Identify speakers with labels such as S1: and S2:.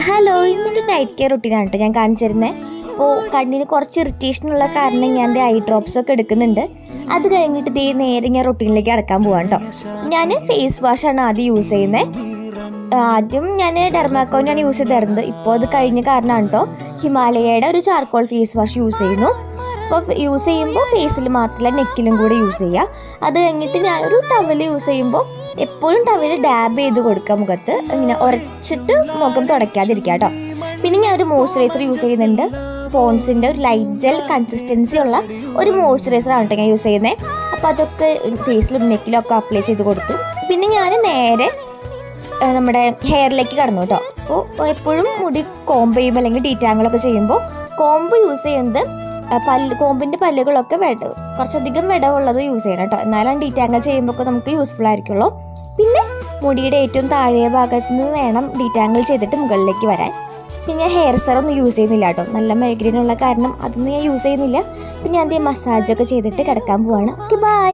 S1: Hello, ഇന്നൊരു night care റുട്ടീനാണ് കേട്ടോ ഞാൻ കാണിച്ചു തരുന്നത്. അപ്പോൾ കണ്ണിന് കുറച്ച് ഇറിറ്റേഷനുള്ള കാരണം ഞാൻ ഐ ഡ്രോപ്സ് ഒക്കെ എടുക്കുന്നുണ്ട്. അത് കഴിഞ്ഞിട്ട് നേരെ ഞാൻ റുട്ടീനിലേക്ക് അടക്കാൻ പോവാം കേട്ടോ. ഞാൻ ഫേസ് വാഷാണ് ആദ്യം യൂസ് ചെയ്യുന്നത്. ആദ്യം ഞാൻ ഡെർമാക്കോനാണ് യൂസ് ചെയ്തിരുന്നത്. ഇപ്പോൾ അത് കഴിഞ്ഞ കാരണമാണ് കേട്ടോ ഹിമാലയയുടെ ഒരു ചാർക്കോൾ ഫേസ് വാഷ് യൂസ് ചെയ്യുന്നു. അപ്പോൾ യൂസ് ചെയ്യുമ്പോൾ ഫേസിൽ മാത്രമല്ല നെക്കിലും കൂടെ യൂസ് ചെയ്യുക. അത് കഴിഞ്ഞിട്ട് ഞാനൊരു ടവൽ യൂസ് ചെയ്യുമ്പോൾ എപ്പോഴും ടവൽ ഡാബ് ചെയ്ത് കൊടുക്കുക മുഖത്ത്, ഇങ്ങനെ ഉരച്ചിട്ട് മുഖം തുടയ്ക്കാതിരിക്കുക കേട്ടോ. പിന്നെ ഞാൻ ഒരു മോയ്സ്ചറൈസർ യൂസ് ചെയ്യുന്നുണ്ട്. പോൺസിൻ്റെ ഒരു ലൈറ്റ് ജെൽ കൺസിസ്റ്റൻസി ഉള്ള ഒരു മോയ്സ്ചറൈസറാണ് കേട്ടോ ഞാൻ യൂസ് ചെയ്യുന്നത്. അപ്പോൾ അതൊക്കെ ഫേസിലും നെക്കിലും ഒക്കെ അപ്ലൈ ചെയ്ത് കൊടുത്തു. പിന്നെ ഞാൻ നേരെ നമ്മുടെ ഹെയറിലേക്ക് കടന്നു കേട്ടോ. അപ്പോൾ എപ്പോഴും മുടി കോംബ് ചെയ്യുമ്പോൾ അല്ലെങ്കിൽ ഡീറ്റാങ്കിളൊക്കെ ചെയ്യുമ്പോൾ കോംബ് യൂസ് ചെയ്യുന്നത് കോമ്പിൻ്റെ പല്ലുകളൊക്കെ കുറച്ചധികം വിടവുള്ളത് യൂസ് ചെയ്യണം കേട്ടോ. എന്നാലും ഡീറ്റാങ്കിൾ ചെയ്യുമ്പോൾ നമുക്ക് യൂസ്ഫുൾ ആയിരിക്കുള്ളൂ. പിന്നെ മുടിയുടെ ഏറ്റവും താഴെ ഭാഗത്ത് നിന്ന് വേണം ഡീറ്റാങ്കിൾ ചെയ്തിട്ട് മുകളിലേക്ക് വരാൻ. പിന്നെ ഹെയർ സെറൊന്നും യൂസ് ചെയ്യുന്നില്ല കേട്ടോ. നല്ല മൈഗ്രെയിനുള്ള കാരണം അതൊന്നും ഞാൻ യൂസ് ചെയ്യുന്നില്ല. പിന്നെ ഞാൻ മസാജൊക്കെ ചെയ്തിട്ട് കിടക്കാൻ പോവാണ്. Okay, by.